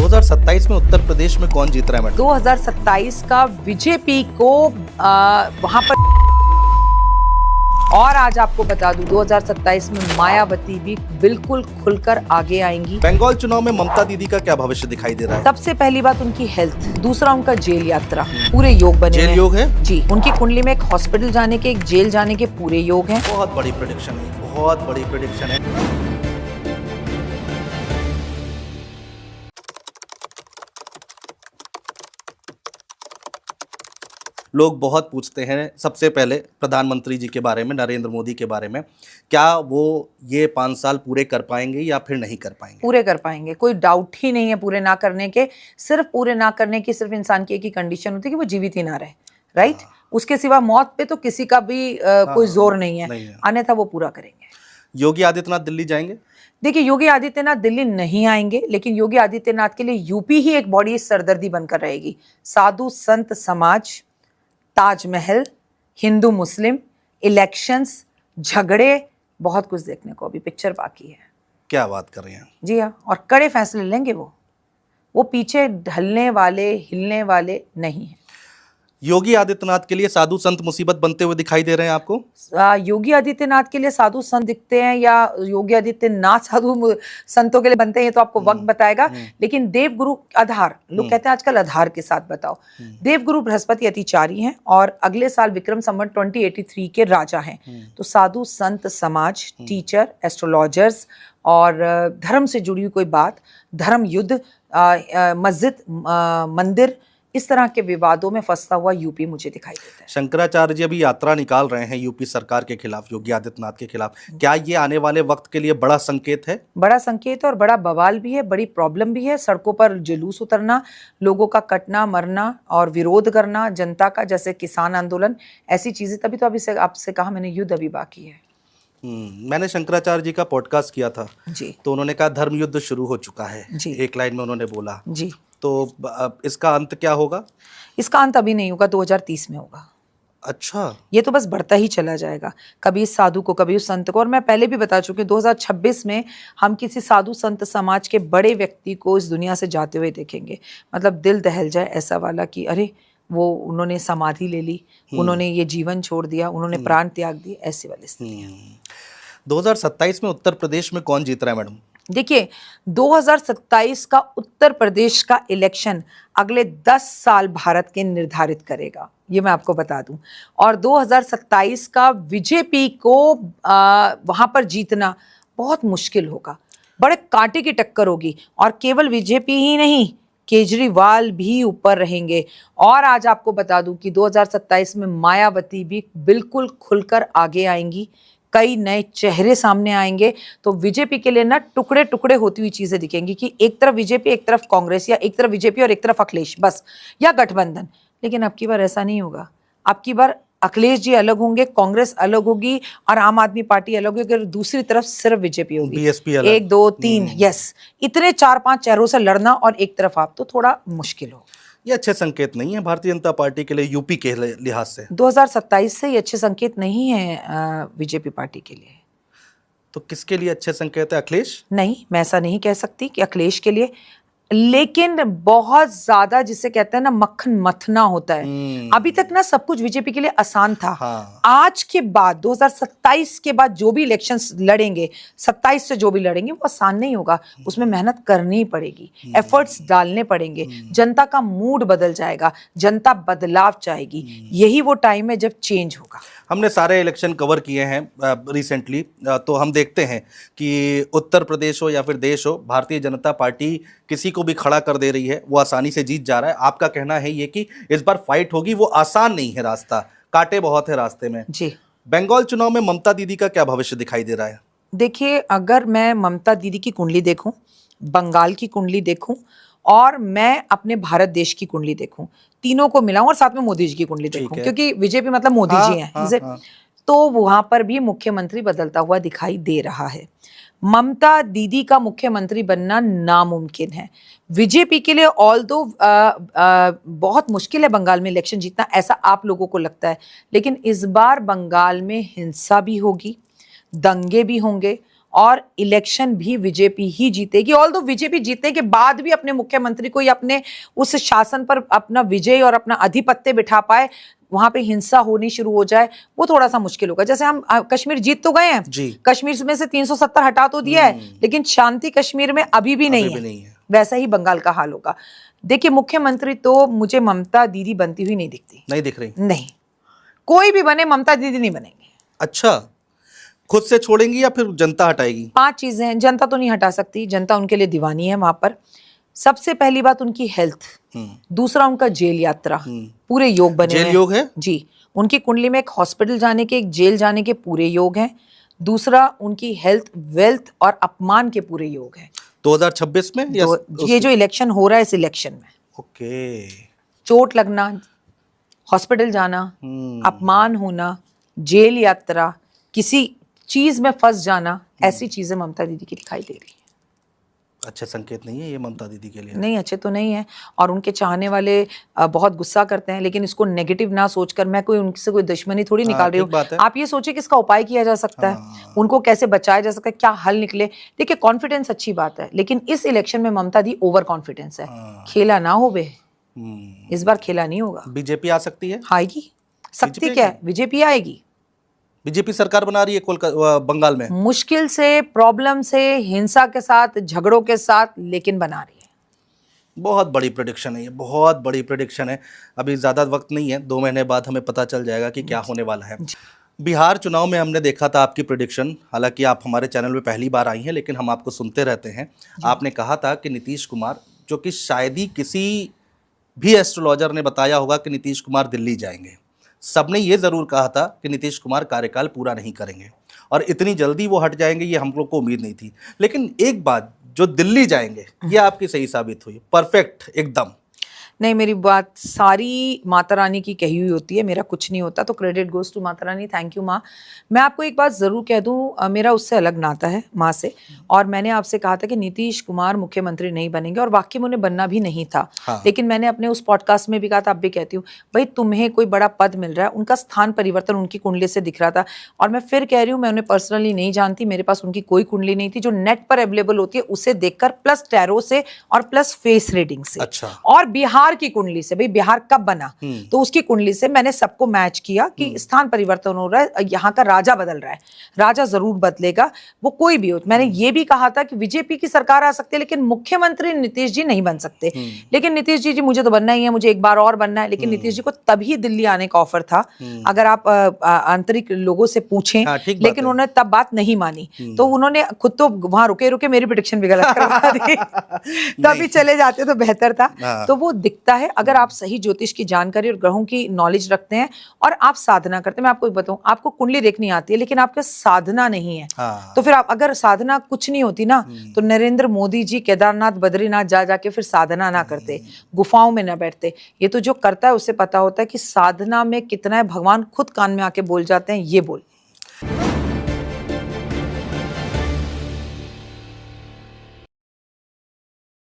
2027 में उत्तर प्रदेश में कौन जीत रहा है मैडम? 2027 का बीजेपी को वहां पर, और आज आपको बता दूं 2027 में मायावती भी बिल्कुल खुलकर आगे आएंगी। बंगाल चुनाव में ममता दीदी का क्या भविष्य दिखाई दे रहा है? सबसे पहली बात उनकी हेल्थ, दूसरा उनका जेल यात्रा, पूरे योग बने जेल हैं। योग है जी, उनकी कुंडली में एक हॉस्पिटल जाने के, एक जेल जाने के पूरे योग हैं। बहुत बड़ी प्रेडिक्शन है, बहुत बड़ी प्रेडिक्शन है। लोग बहुत पूछते हैं सबसे पहले प्रधानमंत्री जी के बारे में, नरेंद्र मोदी के बारे में, क्या वो ये 5 साल पूरे कर पाएंगे या फिर नहीं कर पाएंगे? पूरे कर पाएंगे, कोई डाउट ही नहीं है पूरे ना करने के। सिर्फ पूरे ना करने की सिर्फ इंसान की एक ही कंडीशन होती है कि वो जीवित ही ना रहे, राइट? उसके सिवा मौत पे तो किसी का भी कोई जोर नहीं है, अन्यथा वो पूरा करेंगे। योगी आदित्यनाथ दिल्ली जाएंगे? देखिए, योगी आदित्यनाथ दिल्ली नहीं आएंगे, लेकिन योगी आदित्यनाथ के लिए यूपी ही एक बड़ी सरदर्दी बनकर रहेगी। साधु संत समाज, ताजमहल, हिंदू मुस्लिम, इलेक्शंस, झगड़े, बहुत कुछ देखने को अभी पिक्चर बाकी है। क्या बात कर रहे हैं? जी हाँ, और कड़े फैसले लेंगे वो पीछे ढलने वाले, हिलने वाले नहीं है। योगी आदित्यनाथ के लिए साधु संत मुसीबत बनते हुए दिखाई दे रहे हैं आपको? योगी आदित्यनाथ के लिए साधु संत दिखते हैं या योगी आदित्यनाथ साधु संतों के लिए बनते हैं, ये तो आपको वक्त बताएगा। लेकिन देवगुरु आधार, लोग कहते हैं आजकल आधार के साथ बताओ। देवगुरु बृहस्पति अतिचारी हैं और अगले साल विक्रम संवत 2083 के राजा हैं। तो साधु संत समाज, टीचर, एस्ट्रोलॉजर्स और धर्म से जुड़ी हुई कोई बात, धर्म युद्ध, मस्जिद, मंदिर, इस तरह के विवादों में फंसता हुआ यूपी मुझे दिखाई देता है। शंकराचार्य जी अभी यात्रा निकाल रहे हैं यूपी सरकार के खिलाफ, योगी आदित्यनाथ के खिलाफ। क्या ये आने वाले वक्त के लिए बड़ा संकेत है? बड़ा संकेत और बड़ा बवाल भी है, बड़ी प्रॉब्लम भी है। सड़कों पर जुलूस उतरना, लोगों का कटना मरना और विरोध करना जनता का, जैसे किसान आंदोलन, ऐसी चीजें। तभी तो अभी से आपसे कहा मैंने, युद्ध अभी बाकी है। मैंने शंकराचार्य जी का पॉडकास्ट किया था जी, तो उन्होंने कहा धर्म युद्ध शुरू हो चुका है जी, एक लाइन में उन्होंने बोला। जी, तो इसका अंत क्या होगा? इसका अंत अभी नहीं होगा, 2030 में होगा। अच्छा, ये तो बस बढ़ता ही चला जाएगा, कभी इस साधु को, कभी उस संत को। और मैं पहले भी बता चुकी हूँ, 2026 में हम किसी साधु संत समाज के बड़े व्यक्ति को इस दुनिया से जाते हुए देखेंगे। मतलब दिल दहल जाए ऐसा वाला कि अरे वो, उन्होंने समाधि ले ली, उन्होंने ये जीवन छोड़ दिया, उन्होंने प्राण त्याग दिए, ऐसी वाली स्थिति। 2027 में उत्तर प्रदेश में कौन जीत रहा है मैडम? देखिए, 2027 का उत्तर प्रदेश का इलेक्शन अगले 10 साल भारत के निर्धारित करेगा, ये मैं आपको बता दूं। और 2027 का बीजेपी को वहां पर जीतना बहुत मुश्किल होगा, बड़े कांटे की टक्कर होगी। और केवल बीजेपी ही नहीं, केजरीवाल भी ऊपर रहेंगे। और आज आपको बता दूं कि 2027 में मायावती भी बिल्कुल खुलकर आगे आएंगी, कई नए चेहरे सामने आएंगे। तो बीजेपी के लिए ना टुकड़े टुकड़े होती हुई चीजें दिखेंगी कि एक तरफ बीजेपी, एक तरफ कांग्रेस, या एक तरफ बीजेपी और एक तरफ अखिलेश, बस, या गठबंधन। लेकिन अब की बार ऐसा नहीं होगा। अब की बार अखिलेश जी अलग होंगे, कांग्रेस अलग होगी और आम आदमी पार्टी अलग होगी, और दूसरी तरफ सिर्फ बीजेपी होगी। बीएसपी अलग। 1 2 3, यस, इतने 4-5 चेहरों से लड़ना और एक तरफ आप, तो थोड़ा मुश्किल हो। ये अच्छे संकेत नहीं है भारतीय जनता पार्टी के लिए, यूपी के लिहाज से। 2027 से ये अच्छे संकेत नहीं है बीजेपी पार्टी के लिए। तो किसके लिए अच्छे संकेत है? अखिलेश? नहीं, मैं ऐसा नहीं कह सकती कि अखिलेश के लिए, लेकिन बहुत ज्यादा, जिसे कहते हैं ना, मक्खन मथना होता है। अभी तक ना सब कुछ बीजेपी के लिए आसान था। हाँ। आज के बाद 2027 के बाद जो भी इलेक्शंस लड़ेंगे, 27 से जो भी लड़ेंगे, वो आसान नहीं होगा। उसमें मेहनत करनी पड़ेगी, एफर्ट्स डालने पड़ेंगे, जनता का मूड बदल जाएगा, जनता बदलाव चाहेगी। यही वो टाइम है जब चेंज होगा। हमने सारे इलेक्शन कवर किए हैं रिसेंटली, तो हम देखते हैं कि उत्तर प्रदेश हो या फिर देश हो, भारतीय जनता पार्टी किसी को भी खड़ा कर दे रही है, वो आसानी से जीत जा रहा है। आपका कहना है ये कि इस बार फाइट होगी, वो आसान नहीं है, रास्ता कांटे बहुत है रास्ते में। जी, बंगाल चुनाव में ममता दीदी का क्या भविष्य दिखाई दे रहा है? देखिए, अगर मैं ममता दीदी की कुंडली देखूं, बंगाल की कुंडली देखूं और मैं अपने भारत देश की कुंडली देखूं, तीनों को मिलाऊं और साथ में मोदी जी की कुंडली देखूं, क्योंकि बीजेपी मतलब मोदी जी हैं, तो वहां पर भी मुख्यमंत्री बदलता हुआ दिखाई दे रहा है। ममता दीदी का मुख्यमंत्री बनना नामुमकिन है। बीजेपी के लिए ऑल्दो बहुत मुश्किल है बंगाल में इलेक्शन जीतना, ऐसा आप लोगों को लगता है, लेकिन इस बार बंगाल में हिंसा भी होगी, दंगे भी होंगे और इलेक्शन भी बीजेपी ही जीतेगी। ऑल्दो बीजेपी जीतने के बाद भी अपने मुख्यमंत्री को या अपने उस शासन पर अपना विजय और अपना आधिपत्य बिठा पाए, वहां पे हिंसा होनी शुरू हो जाए, वो थोड़ा सा मुश्किल होगा। जैसे हम कश्मीर जीत तो गए हैं, जी। कश्मीर में से 370 हटा तो दिया है, लेकिन शांति कश्मीर में अभी भी नहीं है। वैसा ही बंगाल का हाल होगा। देखिए, मुख्यमंत्री तो मुझे ममता दीदी बनती हुई नहीं दिखती। नहीं दिख रही? नहीं, कोई भी बने ममता दीदी नहीं बनेंगे। अच्छा, खुद से छोड़ेंगी या फिर जनता हटाएगी? 5 चीजें हैं। जनता तो नहीं हटा सकती, जनता उनके लिए दीवानी है वहां पर। सबसे पहली बात उनकी हेल्थ, दूसरा उनका जेल यात्रा, पूरे योग बने जेल हैं। योग है जी, उनकी कुंडली में एक हॉस्पिटल जाने के, एक जेल जाने के पूरे योग हैं। दूसरा उनकी हेल्थ, वेल्थ और अपमान के पूरे योग हैं 2026 में या ये जो इलेक्शन हो रहा है, इस इलेक्शन में ओके, चोट लगना, हॉस्पिटल जाना, अपमान होना, जेल यात्रा, किसी चीज में फंस जाना, ऐसी चीजें ममता दीदी की दिखाई दे रही है। अच्छे संकेत नहीं है ये ममता दीदी के लिए। नहीं, अच्छे तो नहीं है। और उनके चाहने वाले बहुत गुस्सा करते हैं, लेकिन इसको नेगेटिव ना सोचकर मैं कोई उनसे कोई दुश्मनी थोड़ी निकाल रही हूँ। आप ये सोचिए कि इसका उपाय किया जा सकता है, उनको कैसे बचाया जा सकता है, क्या हल निकले। देखिए, कॉन्फिडेंस अच्छी बात है, लेकिन इस इलेक्शन में ममता दी ओवर कॉन्फिडेंस है। खेला ना हो बे, इस बार खेला नहीं होगा। बीजेपी आ सकती है? आएगी, सकती क्या है, बीजेपी आएगी। बीजेपी सरकार बना रही है कोलकाता बंगाल में, मुश्किल से, प्रॉब्लम से, हिंसा के साथ, झगड़ों के साथ, लेकिन बना रही है। बहुत बड़ी प्रेडिक्शन है ये, बहुत बड़ी प्रेडिक्शन है। अभी ज़्यादा वक्त नहीं है, 2 महीने बाद हमें पता चल जाएगा कि क्या होने वाला है। बिहार चुनाव में हमने देखा था आपकी प्रेडिक्शन, हालांकि आप हमारे चैनल में पहली बार आई हैं, लेकिन हम आपको सुनते रहते हैं। आपने कहा था कि नीतीश कुमार, जो कि शायद ही किसी भी एस्ट्रोलॉजर ने बताया होगा कि नीतीश कुमार दिल्ली जाएंगे। सबने ये ज़रूर कहा था कि नीतीश कुमार कार्यकाल पूरा नहीं करेंगे और इतनी जल्दी वो हट जाएंगे, ये हम लोग को उम्मीद नहीं थी। लेकिन एक बात, जो दिल्ली जाएंगे, ये आपकी सही साबित हुई, परफेक्ट एकदम। नहीं, मेरी बात सारी माता रानी की कही हुई होती है, मेरा कुछ नहीं होता, तो credit goes to Mata Rani. Thank you माँ। मैं आपको एक बात ज़रूर कह दूँ, मेरा उससे अलग नाता है माँ से, और मैंने आपसे कहा था कि नीतीश कुमार मुख्यमंत्री नहीं बनेंगे, और वाकई में उन्हें बनना भी नहीं था। लेकिन मैंने अपने उस पॉडकास्ट में भी कहा था, अब भी कहती हूँ, भाई तुम्हें कोई बड़ा पद मिल रहा है, उनका स्थान परिवर्तन उनकी कुंडली से दिख रहा था। और मैं फिर कह रही हूँ, मैं उन्हें पर्सनली नहीं जानती, मेरे पास उनकी कोई कुंडली नहीं थी। जो नेट पर अवेलेबल होती है उसे देखकर, प्लस टैरो से और प्लस फेस रीडिंग से, और बिहार की कुंडली से, भाई बिहार कब बना, तो उसकी कुंडली से मैंने सबको मैच किया कि स्थान परिवर्तन हो रहा है, यहाँ का राजा बदल रहा है, राजा जरूर बदलेगा, वो कोई भी हो। मैंने ये भी कहा था कि बीजेपी की सरकार आ सकती है, लेकिन मुख्यमंत्री नीतीश जी नहीं बन सकते। लेकिन नीतीश जी मुझे तो बनना ही है, मुझे एक बार और बनना है। लेकिन नीतीश जी को तभी दिल्ली आने का ऑफर था, अगर आप आंतरिक लोगों से पूछें, लेकिन उन्होंने तब बात नहीं मानी। तो उन्होंने खुद तो वहां रुके रुके मेरी प्रेडिक्शन भी गलत करवा दी। तभी चले जाते तो बेहतर था। तो वो दिखता है, अगर आप सही ज्योतिष की जानकारी और ग्रहों की नॉलेज रखते हैं और आप साधना करते हैं। मैं आपको बताऊं, आपको कुंडली देखनी आती है, लेकिन आपके साधना नहीं है, तो फिर आप, अगर साधना कुछ नहीं होती ना, तो नरेंद्र मोदी जी केदारनाथ बद्रीनाथ जा जाके फिर साधना ना करते, गुफाओं में ना बैठते। ये तो जो करता है उसे पता होता है कि साधना में कितना है। भगवान खुद कान में आके बोल जाते हैं, ये बोल,